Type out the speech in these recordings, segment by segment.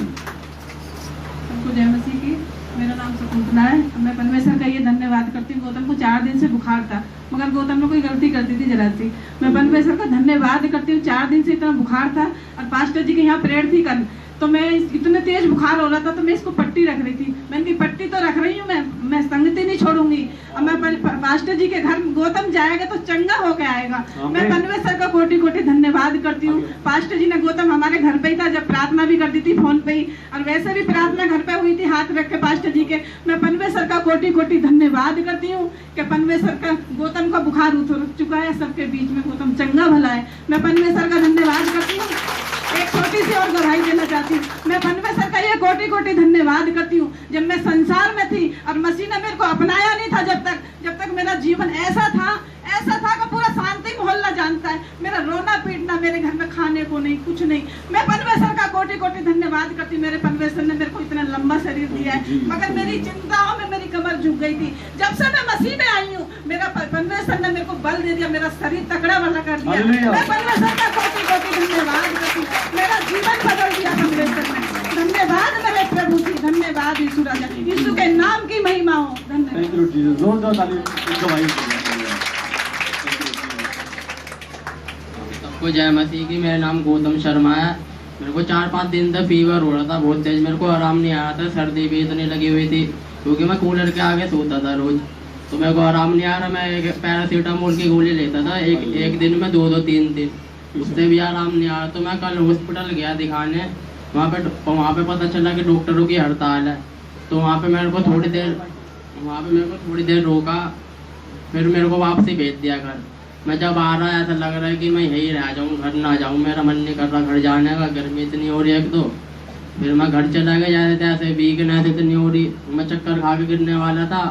सबको जय मसीह की। मेरा नाम शकुंतला है। मैं परमेश्वर का ये धन्यवाद करती हूँ। गौतम को 4 दिन से बुखार था, मगर गौतम ने कोई गलती करती थी जरा सी। मैं परमेश्वर का धन्यवाद करती हूँ। 4 दिन से इतना बुखार था और पास्टर जी के यहाँ प्रेयर थी कल, तो मैं इतने तेज बुखार हो रहा था तो मैं इसको पट्टी रख रही थी। मैंने कहा पट्टी तो रख रही हूँ, मैं संगति नहीं छोड़ूंगी। अब मैं पास्टर जी के घर गौतम जाएगा तो चंगा होके आएगा। मैं परमेश्वर का कोटि कोटि धन्यवाद करती हूँ। पास्टर जी ने गौतम हमारे घर पे ही था, जब प्रार्थना भी करती थी फोन पे ही, और वैसे भी प्रार्थना घर पे हुई थी हाथ रख के पास्टर जी के। मैं परमेश्वर का कोटि कोटि धन्यवाद करती हूँ कि परमेश्वर का गौतम का बुखार उतर चुका है, सबके बीच में गौतम चंगा भला है। मैं परमेश्वर का धन्यवाद करती हूँ। एक छोटी सी और गवाही देना चाहती हूँ। मैं परमेश्वर का ये कोटि कोटि धन्यवाद करती हूँ। जब मैं संसार में थी और मसीह ने मेरे को अपनाया नहीं था, जब तक मेरा जीवन ऐसा था कि पूरा शांति मोहल्ला जानता है। मेरा रोना पीटना, मेरे घर में खाने को नहीं, कुछ नहीं। मैं परमेश्वर का कोटि कोटि धन्यवाद करती हूँ। मेरे परमेश्वर ने मेरे को इतना लंबा शरीर दिया है, मगर मेरी चिंताओं में मेरी कमर झुक गई थी। जब से मैं मसीह में आई हूँ, मेरा परमेश्वर ने मेरे को बल दे दिया, मेरा शरीर तगड़ा वाला कर दिया। मैं परमेश्वर का कोटि कोटि धन्यवाद करती हूँ। मेरा जीवन बदल दिया परमेश्वर ने। धन्यवाद मेरे प्रभु जी, धन्यवाद यीशु राजा, यीशु के नाम की महिमा हो। धन्यवाद। सबको जय मसीह की। मेरा नाम गौतम शर्मा है। मेरे को 4-5 दिन तक फीवर हो रहा था, बहुत तेज। मेरे को आराम नहीं आ रहा था, सर्दी भी इतनी लगी हुई थी क्योंकि मैं कूलर के आगे सोता था रोज, तो मेरे को आराम नहीं आ रहा। मैं एक पैरासीटामोल की गोली लेता था, एक दिन में 2-2 3 उससे भी आराम नहीं आ रहा। तो मैं कल हॉस्पिटल गया दिखाने। वहाँ पे पता चला कि डॉक्टरों की हड़ताल है। तो वहाँ पे मेरे को थोड़ी देर रोका, फिर मेरे को वापसी भेज दिया घर। मैं जब आ रहा है ऐसा लग रहा है कि मैं यहीं रह जाऊँ, घर ना जाऊँ। मेरा मन नहीं कर रहा घर जाने का, गर्मी इतनी हो रही है एक तो। फिर मैं घर चला गया, जाते ऐसे वीकनेस इतनी हो रही, मैं चक्कर खा के गिरने वाला था।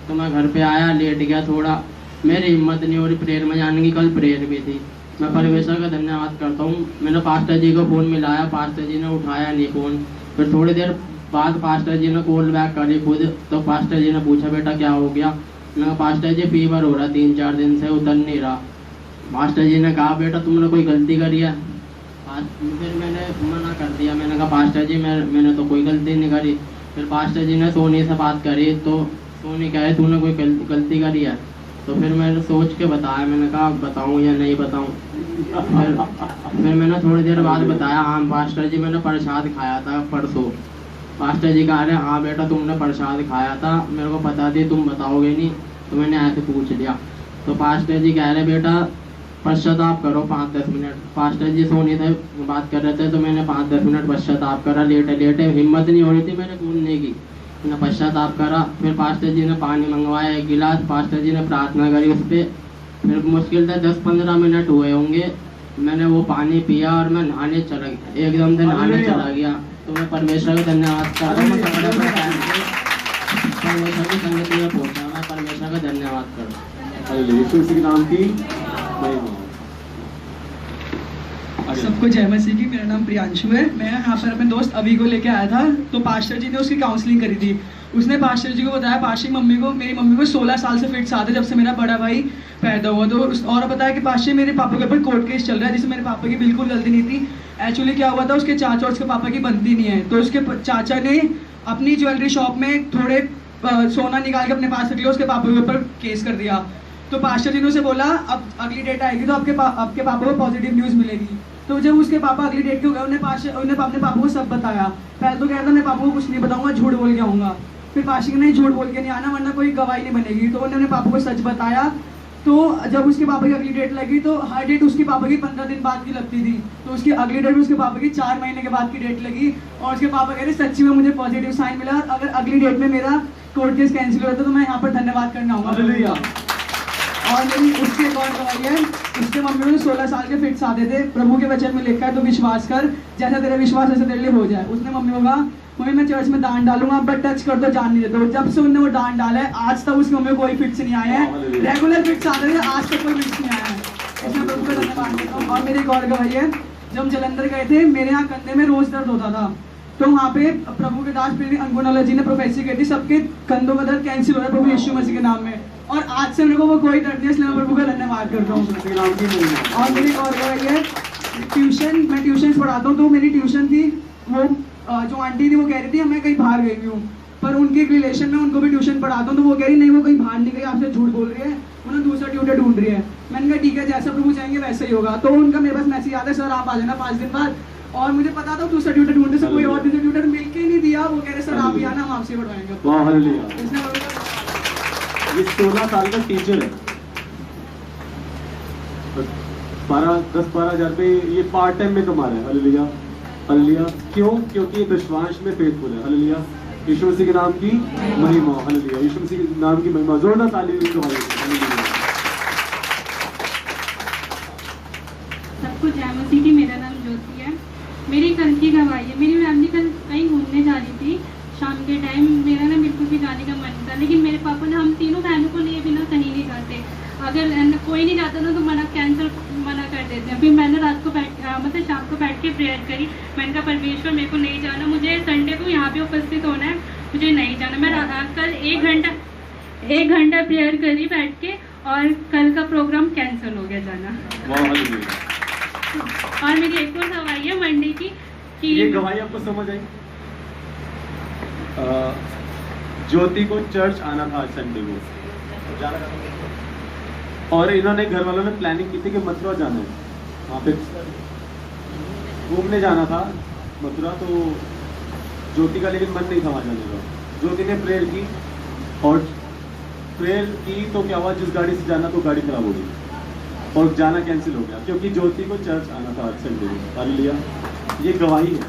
तो मैं घर पे आया, लेट गया थोड़ा, मेरी हिम्मत नहीं हो रही प्रेयर में जाने की। कल प्रेयर भी थी। मैं परमेश्वर का धन्यवाद करता हूँ। मैंने पास्टर जी को फ़ोन मिलाया, पास्टर जी ने उठाया नहीं फ़ोन। फिर थोड़ी देर बाद पास्टर जी ने कॉल बैक करी खुद। तो पास्टर जी ने पूछा बेटा क्या हो गया। मैंने कहा पास्टर जी फीवर हो रहा 3-4 दिन से, उतर नहीं रहा। पास्टर जी ने कहा बेटा तुमने कोई गलती करी है। फिर मैंने मना कर दिया। मैंने कहा पास्टर जी मैंने तो कोई गलती नहीं करी। फिर पास्टर जी ने सोनी से बात करी, तो सोनी कह रही तूने कोई गलती करी है। तो फिर मैंने सोच के बताया, मैंने कहा बताऊँ या नहीं बताऊँ। फिर मैंने थोड़ी देर बाद बताया, हाँ पास्टर जी मैंने प्रसाद खाया था परसों। पास्टर जी कह रहे हाँ बेटा तुमने प्रसाद खाया था, मेरे को पता थी तुम बताओगे नहीं, तो मैंने ऐसे पूछ लिया। तो पास्टर जी कह रहे बेटा पश्चाताप करो 5-10 मिनट। पास्टर जी सोनी से बात कर रहे थे, तो मैंने 5-10 मिनट पश्चाताप करा। लेटे हिम्मत नहीं हो रही थी मेरे कूदने की, मैंने पश्चाताप करा। फिर पास्टर जी ने पानी मंगवाया 1 गिलास, पास्टर जी ने प्रार्थना करी उस पर। फिर मुश्किल से 10-15 मिनट हुए होंगे, मैंने वो पानी पिया और मैं नहाने चला गया, एकदम से नहाने चला गया। तो मैं परमेश्वर का धन्यवाद करता हूँ। परमेश्वर की संगति में पहुँचा, मैं परमेश्वर का धन्यवाद करता हूँ। सबको जय मसीह की। मेरा नाम प्रियांशु है। मैं यहाँ पर अपने दोस्त अभी को लेके आया था, तो पास्टर जी ने उसकी काउंसलिंग करी थी। उसने पास्टर जी को बताया, पास्टर मेरी मम्मी को 16 साल से फिट्स आते जब से मेरा बड़ा भाई पैदा हुआ। तो और बताया कि पास्टर मेरे पापा के ऊपर कोर्ट केस चल रहा है, जिसमें मेरे पापा की बिल्कुल गलती नहीं थी। एक्चुअली क्या हुआ था, उसके चाचा और उसके पापा की बनती नहीं है, तो उसके चाचा ने अपनी ज्वेलरी शॉप में थोड़े सोना निकाल के अपने पास रख लिया, उसके पापा के ऊपर केस कर दिया। तो पास्टर जी ने उसे बोला अब अगली डेट आएगी तो आपके पापा को पॉजिटिव न्यूज़ मिलेगी। तो जब उसके पापा अगली डेट के हो गए, उन्हें अपने पापा को सब बताया। पहले तो कहता मैं पापा को कुछ नहीं बताऊंगा, झूठ बोल के आऊँगा। फिर पास्टर जी ने झूठ बोल के नहीं आना वरना कोई गवाही नहीं बनेगी। तो उन्होंने पापा को सच बताया। तो जब उसके पापा की अगली डेट लगी, तो हर डेट उसके पापा की 15 दिन बाद की लगती थी। तो उसकी अगली डेट उसके पापा की 4 महीने के बाद की डेट लगी। और उसके पापा कह रहे सच्ची में मुझे पॉजिटिव साइन मिला, और अगर अगली डेट में मेरा कोर्ट केस कैंसिल हो जाता तो मैं यहाँ पर धन्यवाद करने आऊँगा। और मेरी उसके एक और गवाही है, उसके मम्मी को 16 साल के फिट्स आते थे। प्रभु के वचन में लिखा है तो विश्वास कर, जैसा तेरा विश्वास वैसे तेरे लिए हो जाए। उसने मम्मी को कहा मम्मी मैं चर्च में दान डालूंगा, बट टच कर दो जान नहीं देते। जब से उन्होंने वो दान डाला है आज तक उसकी मम्मी को कोई फिट्स नहीं आया है। रेगुलर फिट्स आते थे, आज तक कोई फिट्स नहीं आया है। इसमें प्रभु का धन्यवाद करता हूँ। और मेरी एक और गवाही है, जब हम जलंधर गए थे, मेरे यहाँ कंधे में रोज दर्द होता था। तो वहाँ पे प्रभु के दास अंगुनाला जी ने प्रोफेसी की थी, सबके कंधों का दर्द कैंसिल हो रहा है प्रभु यीशु मसीह के नाम में। और आज से मेरे को वो कोई दर्द नहीं, इसलिए मैं प्रभु का धन्यवाद करता हूँ। और मेरी और गवाही है, मैं ट्यूशन पढ़ाता हूँ, तो मेरी ट्यूशन थी वो जो आंटी थी वो कह रही थी मैं कहीं बाहर गई हूँ, पर उनके एक रिलेशन में उनको भी ट्यूशन पढ़ाता हूँ, तो वो कह रही नहीं वो कहीं बाहर नहीं गई, आपसे झूठ बोल रही है, उन्होंने दूसरा ट्यूटर ढूंढ रही है। मैंने कहा ठीक है, जैसा प्रभु चाहेंगे वैसे ही होगा। तो उनका मेरे पास मैसेज आता है, सर आप आ जाना 5 दिन बाद, और मुझे पता था दूसरा ट्यूटर ढूंढने से कोई और दूसरा ट्यूटर मिल के ही नहीं दिया। वो कह रहे सर आप ही आना, हम आपसे पढ़वाएंगे। वाह हालेलुया। इसने बोला, ये 16 साल का टीचर है, 10-12 हज़ार रुपये ये पार्ट टाइम में कमा रहा है। Hallelujah hallelujah. क्यों? क्योंकि ये विश्वास में फेथफुल है। हालेलुया। यीशु मसीह के नाम की महिमा। हालेलुया। यीशु मसीह के नाम की महिमा। जोरदार ताली दीजिए। सबको जय मसीह की। मेरा नाम ज्योति है। मेरी कल की गवाही है। मेरी फैमिली कल कहीं घूमने जा रही थी शाम के टाइम। मेरा ना बिल्कुल भी जाने का मन था, लेकिन मेरे पापा ने हम तीनों बहनों को लिए बिना कहीं नहीं जाते। अगर कोई नहीं जाता ना तो मना कर देते हैं। फिर मैंने रात को मतलब शाम को बैठ के प्रेयर करी। मैंने कहा परमेश्वर मेरे को नहीं जाना, मुझे संडे को यहाँ पे उपस्थित होना है, मुझे नहीं जाना। मैं कल 1 घंटा प्रेयर करी बैठ के, और कल का प्रोग्राम कैंसिल हो गया जाना। और मेरी एक और गवाही है मंडे की कि ये गवाही आपको समझ आई? ज्योति को चर्च आना था संडे को, और इन्होंने घर वालों ने प्लानिंग की थी कि मथुरा जाना है, वहाँ पे घूमने जाना था मथुरा। तो ज्योति का लेकिन मन नहीं था वहाँ जाने का। ज्योति ने प्रेयर की, और प्रेयर की तो क्या हुआ, जिस गाड़ी से जाना तो गाड़ी खराब हो गई और जाना कैंसिल हो गया, क्योंकि ज्योति को चर्च आना था आज संडे को। हालेलुया। ये गवाही है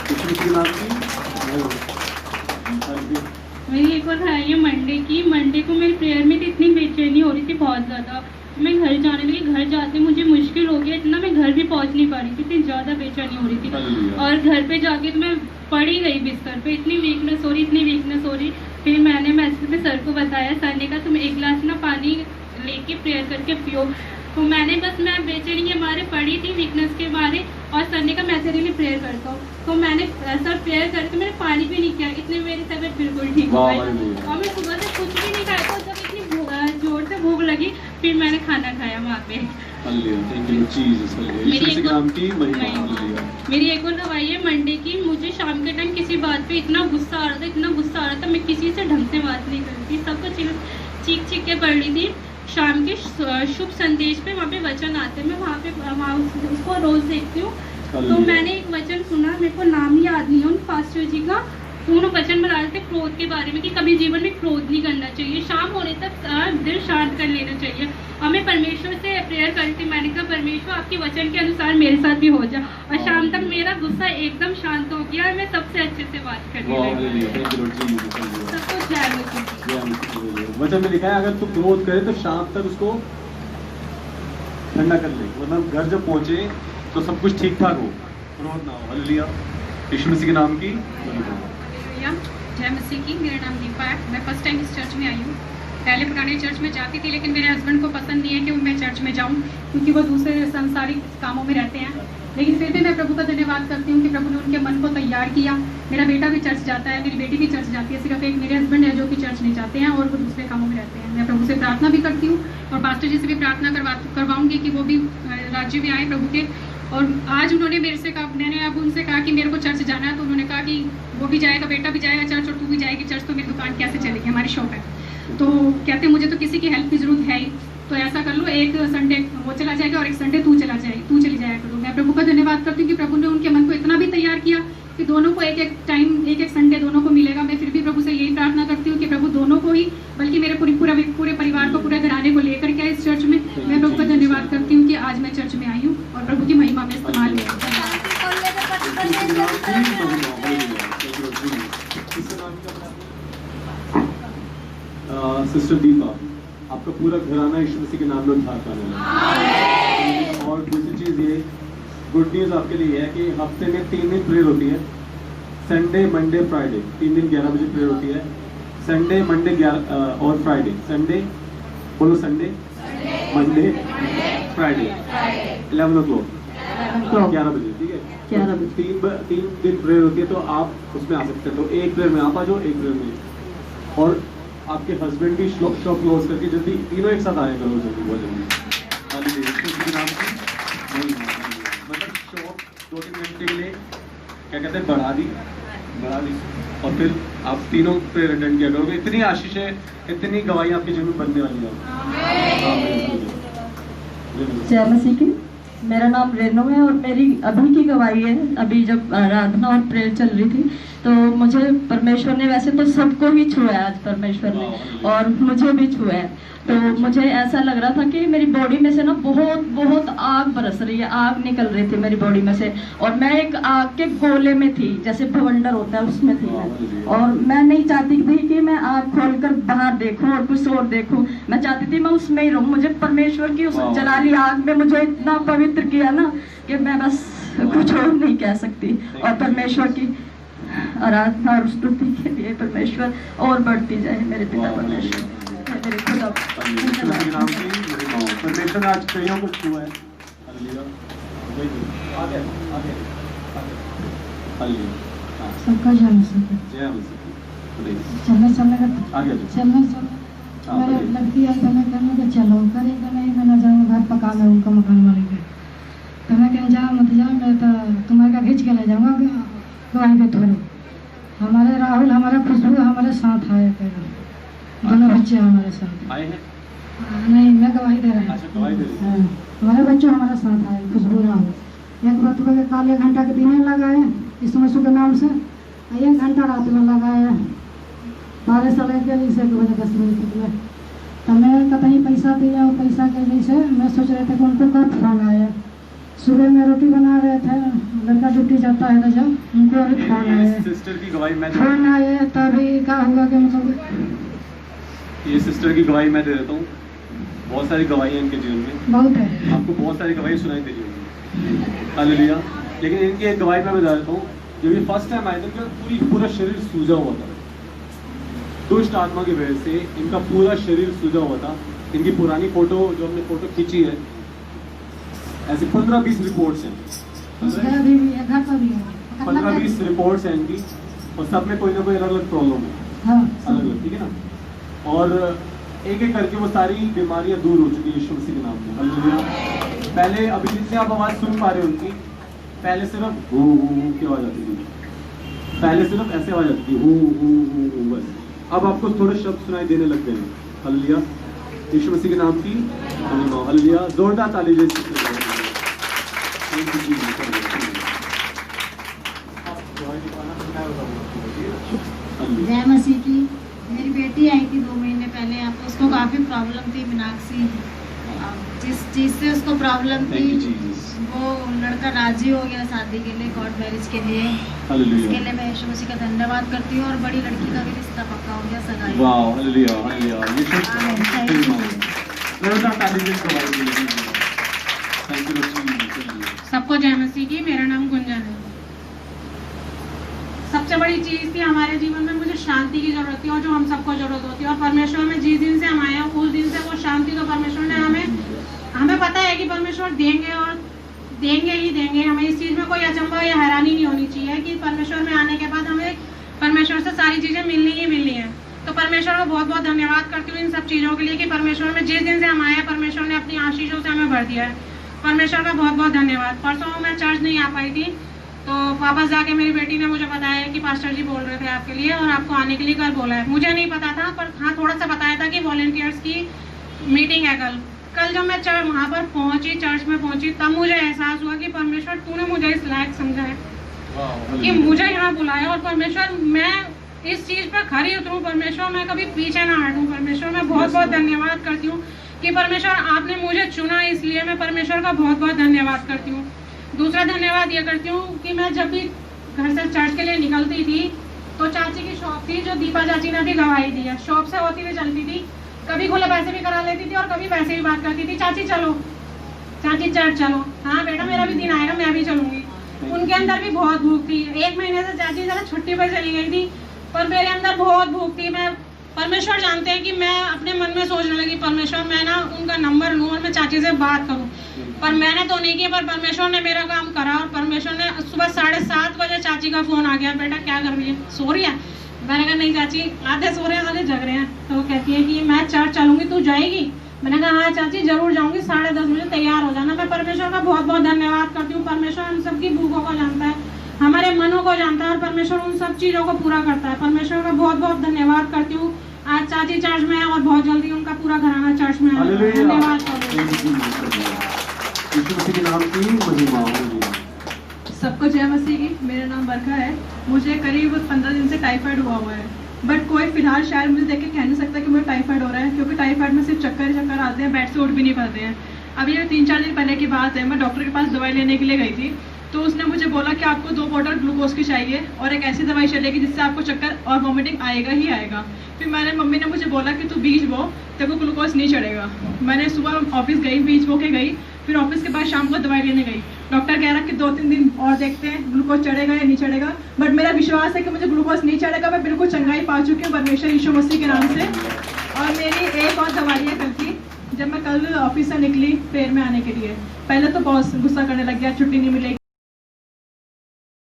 यीशु मसीह के नाम की। मेरी एक और है ये मंडे की। मंडे को मेरी प्रेयर में तो इतनी बेचैनी हो रही थी बहुत ज़्यादा। मैं घर जाने लगी, घर जाते मुझे मुश्किल हो गया इतना, मैं घर भी पहुंच नहीं पा रही थी, इतनी ज़्यादा बेचैनी हो रही थी। और घर पे जाके तो मैं पड़ी गई बिस्तर पे, इतनी वीकनेस हो रही। फिर मैंने मैसेज में सर को बताया, सर ने कहा तुम 1 गिलास ना पानी लेके प्रेयर करके पियो। तो मैं बेचैनी के मारे पड़ी थी, वीकनेस के मारे, और सर ने कहा मैं तेरे लिए प्रेयर करता हूँ। तो मैंने सर प्रेयर करके मैंने पानी भी नहीं किया, इतने मेरी तबीयत बिल्कुल ठीक हो गई। और मैं सुबह से कुछ भी नहीं खाया था, जब इतनी जोर से भूख लगी फिर मैंने खाना खाया वहाँ पे। मेरी एक और गवाही है मंडे की। मुझे शाम के टाइम किसी बात पे इतना गुस्सा आ रहा था, मैं किसी से ढंग से बात नहीं कर रही थी, सबको चीख के पढ़ रही थी। शाम के शुभ संदेश पे वहाँ पे वचन आते हैं, मैं वहाँ उसको रोज देखती हूँ। तो मैंने एक वचन सुना, मेरे को नाम ही याद नहीं है उन पास्टर जी का। तो उन्होंने वचन बता रहे थे क्रोध के बारे में कि कभी जीवन में क्रोध नहीं करना चाहिए, शाम होने तक दिल शांत कर लेना चाहिए। और मैं परमेश्वर से प्रेयर करी थी, मैंने कहा परमेश्वर आपके वचन के अनुसार मेरे साथ भी हो जाए। और शाम तक मेरा गुस्सा एकदम शांत हो गया, मैं सबसे अच्छे से बात करने लगी। सबको जय मसीह। वचन में लिखा है अगर तू क्रोध करे तो शाम तक उसको ठंडा कर ले, मतलब घर जब पहुंचे तो सब कुछ ठीक ठाक हो, क्रोध ना हो। हालेलुया। यीशु मसीह के नाम की। जय मसीह की। मेरा नाम दीपा है। मैं फर्स्ट टाइम इस चर्च में आई हूँ। पहले पुराने चर्च में जाती थी, लेकिन मेरे हस्बैंड को पसंद नहीं है कि मैं चर्च में जाऊँ, क्योंकि वो दूसरे सांसारिक कामों में रहते हैं। लेकिन फिर भी मैं प्रभु का धन्यवाद करती हूँ कि प्रभु ने उनके मन को तैयार किया। मेरा बेटा भी चर्च जाता है, मेरी बेटी भी चर्च जाती है, सिर्फ एक मेरे हस्बैंड है जो कि चर्च नहीं जाते हैं और वो दूसरे कामों में रहते हैं। मैं प्रभु से प्रार्थना भी करती हूँ और पास्टर जी से भी प्रार्थना करवाऊंगी कि वो भी राज्य में आए प्रभु के। और आज उन्होंने मेरे से कहा, मैंने अब उनसे कहा कि मेरे को चर्च जाना है, तो उन्होंने कहा कि वो भी जाएगा, बेटा भी जाएगा चर्च और तू भी जाएगी चर्च, तो मेरी दुकान कैसे चलेगी, हमारी शॉप है। तो कहते मुझे तो किसी की हेल्प की जरूरत है ही, तो ऐसा कर लो, एक संडे वो चला जाएगा और एक संडे तू चली जाया करो। मैं प्रभु का धन्यवाद करती हूँ कि प्रभु ने उनके मन को इतना भी तैयार किया कि दोनों को एक संडे दोनों को मिलेगा। मैं फिर भी प्रभु से यही प्रार्थना करती हूँ कि प्रभु दोनों को ही, बल्कि मेरे पूरे परिवार को, पूरे घराने को लेकर के इस चर्च में। मैं प्रभु का धन्यवाद करती हूँ कि आज मैं चर्च में आई हूँ और प्रभु की महिमा में इस्तेमाल सिस्टर दीपा, आपका पूरा घराना यीशु मसीह के नाम में उद्धार पाने वाला। और दूसरी चीज़ ये गुड न्यूज़ आपके लिए है कि हफ्ते में 3 दिन प्रेयर होती है, संडे मंडे फ्राइडे। 3 दिन 11 बजे प्रेयर होती है, संडे मंडे और फ्राइडे। संडे बोलो, संडे मंडे फ्राइडे 11 o'clock 11 बजे, ठीक है। 11 बजे 3 दिन प्रेयर होती है, तो आप उसमें आ सकते हैं। तो एक प्रेयर में आप आ जाओ, एक प्रेयर में, और आपके हस्बैंड भी शॉप क्लोज करके जल्दी तीनों एक साथ आया करो, जल्दी बहुत जल्दी। मतलब शॉप 2-3 घंटे के लिए क्या कहते हैं, बढ़ा दी, और फिर आप तीनों प्रेयर अटेंड किया करोगे। इतनी आशीष है, इतनी गवाही आपके जीवन में बनने वाली है। जय मसीह की। मेरा नाम रेनू है और मेरी अभी की गवाही है। अभी जब आराधना और प्रेयर चल रही थी तो मुझे परमेश्वर ने, वैसे तो सबको ही छुआ है आज परमेश्वर ने, और मुझे भी छुआ है। तो मुझे ऐसा लग रहा था कि मेरी बॉडी में से ना बहुत बहुत आग बरस रही है, आग निकल रही थी मेरी बॉडी में से, और मैं एक आग के गोले में थी, जैसे भवंडर होता है उसमें थी मैं। और मैं नहीं चाहती थी कि मैं आग खोलकर बाहर देखूं और कुछ और देखूं, मैं चाहती थी मैं उसमें ही रहूं। मुझे परमेश्वर की उस जलाली आग में मुझे इतना पवित्र किया ना कि मैं बस कुछ और नहीं कह सकती। और परमेश्वर की आराधना और स्तुति के लिए परमेश्वर और बढ़ती जाए मेरे पिता परमेश्वर, मेरे खुदा परमेश्वर ने आज कईयों को छुआ है। सबका जय मसीह। मेरे लड़की आई तो मैं कहने के चलो, करेगा नहीं मैं ना जाऊँगा, घर पका मैं उनका मकान वाले के। तो मैं कहीं जाओ मत जाओ, मैं तो तुम्हारे का खींच के ले जाऊँगा गवाही के थोड़े। हमारे राहुल, हमारा खुशबू हमारे साथ आए, दोनों बच्चे हमारे साथ आए हैं। नहीं, मैं गवाही दे रहा अच्छा, गवाही दे रही हूँ। हमारे बच्चे हमारे साथ आए, खुशबू राहुल। एक रतुआ के काले घंटा के दिन लगाए इसमें के नाम से, 1 घंटा रात में लगाए 12 साल के लिए 1 बजे 10 बजे तक में। तो मैं कहीं पैसा दिया, और पैसा के लिए से मैं सोच रहे थे कि उनको कब फोन आया। सुबह में रोटी बना रहे थे, लड़का ड्यूटी जाता है तो जब उनको अभी फोन आया, सिस्टर की गवाही मैं फोन आए तभी क्या हुआ कि मतलब ये सिस्टर की गवाही मैं दे देता हूँ। बहुत सारी गवाही है इनके जीवन में, बहुत है। आपको बहुत सारी गवाही सुनाई दे रही होगी, हालेलुया। लेकिन इनकी एक गवाही मैं बता देता हूँ। जब ये फर्स्ट टाइम आए थे पूरा शरीर सूजा हुआ था, दुष्ट आत्मा की वजह से इनका पूरा शरीर सूजा हुआ था। इनकी पुरानी फोटो जो हमने फोटो खींची है, ऐसे 15-20 रिपोर्ट्स हैं, 15-20 रिपोर्ट्स हैं इनकी, और सब में कोई ना कोई अलग अलग प्रॉब्लम है, अलग अलग, ठीक है ना। और एक एक करके वो सारी बीमारियां दूर हो चुकी है यीशु मसीह के नाम में, हालेलुया। पहले अभी जितने आप आवाज़ सुन पा रहे हो उनकी, पहले सिर्फ हू की आवाज़ आती थी, पहले सिर्फ ऐसे आवाज़ आती थी हू बस। अब आपको थोड़े शब्द सुनाई देने लग गए हैं, हालेलुया, यीशु मसीह के नाम की हालेलुया। जोरदार ताली दीजिए। जय मसीह की। मेरी बेटी आई थी 2 महीने पहले, आपको उसको काफ़ी प्रॉब्लम थी मीनाक्षी, जिस चीज़ से उसको प्रॉब्लम थी वो लड़का राजी हो गया शादी के लिए, कोर्ट मैरिज के लिए। इसके लिए मैं यीशु मसीह का धन्यवाद करती हूँ, और बड़ी लड़की का भी रिश्ता पक्का हो गया, सगाई। वाह, हालेलुया, हालेलुया। सबको जय मसीह की। मेरा नाम गुंजन है। सबसे बड़ी चीज़ थी हमारे जीवन में, मुझे शांति की जरूरत थी, और जो हम सबको जरूरत होती है, और परमेश्वर में जिस दिन से हम आए हैं उस दिन से वो शांति तो परमेश्वर ने हमें पता है कि परमेश्वर देंगे, और देंगे ही देंगे। हमें इस चीज़ में कोई अचंभा या हैरानी नहीं होनी चाहिए कि परमेश्वर में आने के बाद हमें परमेश्वर से सारी चीज़ें मिलनी ही मिलनी है। तो परमेश्वर को बहुत बहुत धन्यवाद करती हूँ इन सब चीज़ों के लिए कि परमेश्वर में जिस दिन से हम आए हैं परमेश्वर ने अपनी आशीषों से हमें भर दिया है। परमेश्वर का बहुत बहुत धन्यवाद। परसों मैं चर्च नहीं आ पाई थी, तो वापस जाके मेरी बेटी ने मुझे बताया कि पास्टर जी बोल रहे थे आपके लिए और आपको आने के लिए कल बोला है। मुझे नहीं पता था, पर हाँ थोड़ा सा बताया था कि वॉलंटियर्स की मीटिंग है कल जब मैं वहाँ पर पहुँची, चर्च में पहुँची, तब मुझे एहसास हुआ कि परमेश्वर तूने मुझे इस लायक समझा है कि मुझे यहाँ बुलाया। और परमेश्वर मैं इस चीज़ पर खरी उतरूँ, परमेश्वर मैं कभी पीछे ना हटूँ। परमेश्वर मैं बहुत बहुत धन्यवाद करती हूँ कि परमेश्वर आपने मुझे चुना, इसलिए मैं परमेश्वर का बहुत बहुत धन्यवाद करती हूँ। दूसरा धन्यवाद ये करती हूँ कि मैं जब भी घर से चर्च के लिए निकलती थी तो चाची की शॉप थी, जो दीपा चाची ने भी गवाही दी है, शॉप से होती हुई चलती थी, कभी खुले पैसे भी करा लेती थी और कभी पैसे भी बात करती थी, चाची चलो, चाची चर्च चलो, हाँ बेटा मेरा भी दिन आएगा मैं भी चलूंगी। उनके अंदर भी बहुत भूख थी। 1 महीने से चाची जरा छुट्टी पर चली गई थी, पर मेरे अंदर बहुत भूख थी। मैं परमेश्वर जानते हैं कि मैं अपने मन में सोचने लगी परमेश्वर मैं ना उनका नंबर लूँ और मैं चाची से बात करूँ, पर मैंने तो नहीं किया, पर परमेश्वर ने मेरा काम करा। और परमेश्वर ने सुबह 7:30 बजे चाची का फोन आ गया, बेटा क्या कर रही है, सो रही है? मैंने कहा नहीं चाची, आधे सो रहे हैं आधे जग रहे हैं। तो कहती है कि मैं चर्च चलूंगी, तू जाएगी? मैंने कहा हाँ चाची जरूर जाऊंगी, 10:30 बजे तैयार हो जाना। मैं परमेश्वर का बहुत बहुत धन्यवाद करती हूँ। परमेश्वर हम सबकी भूखों को जानता है, हमारे मनों को जानता है और परमेश्वर उन सब चीज़ों को पूरा करता है। परमेश्वर का बहुत बहुत धन्यवाद करती हूँ। आज चाची चर्च में है और बहुत जल्दी उनका पूरा घराना चर्च में है। धन्यवाद। यीशु मसीह के नाम की महिमा हो। सबको जय मसीह की। मेरा नाम बरखा है। मुझे करीब 15 दिन से टाइफाइड हुआ है, बट कोई फिलहाल शायद मुझे देख के कह नहीं सकता कि मुझे टाइफाइड हो रहा है, क्योंकि टाइफाइड में सिर्फ चक्कर आते हैं, बेड से उठ भी नहीं पाते हैं। अभी ये 3-4 दिन पहले की बात है, मैं डॉक्टर के पास दवाई लेने के लिए गई थी, तो उसने मुझे बोला कि आपको 2 बॉटल ग्लूकोज की चाहिए और एक ऐसी दवाई चलेगी जिससे आपको चक्कर और वॉमिटिंग आएगा ही आएगा। फिर मम्मी ने मुझे बोला कि तू बीज बो, तेरे को ग्लूकोज नहीं चढ़ेगा। मैंने सुबह ऑफिस गई, बीज बो के गई, फिर ऑफिस के बाद शाम को दवाई लेने गई। डॉक्टर कह रहा कि 2-3 दिन और देखते हैं ग्लूकोज चढ़ेगा या नहीं चढ़ेगा, बट मेरा विश्वास है कि मुझे ग्लूकोज नहीं चढ़ेगा। मैं बिल्कुल चंगाई पा चुकी हूँ परमेश्वर यीशु मसीह के नाम से। और मेरी एक और दवाई है कल की, जब मैं कल ऑफिस से निकली प्रेयर में आने के लिए, पहले तो बहुत गुस्सा करने लग गया, छुट्टी नहीं मिलेगी।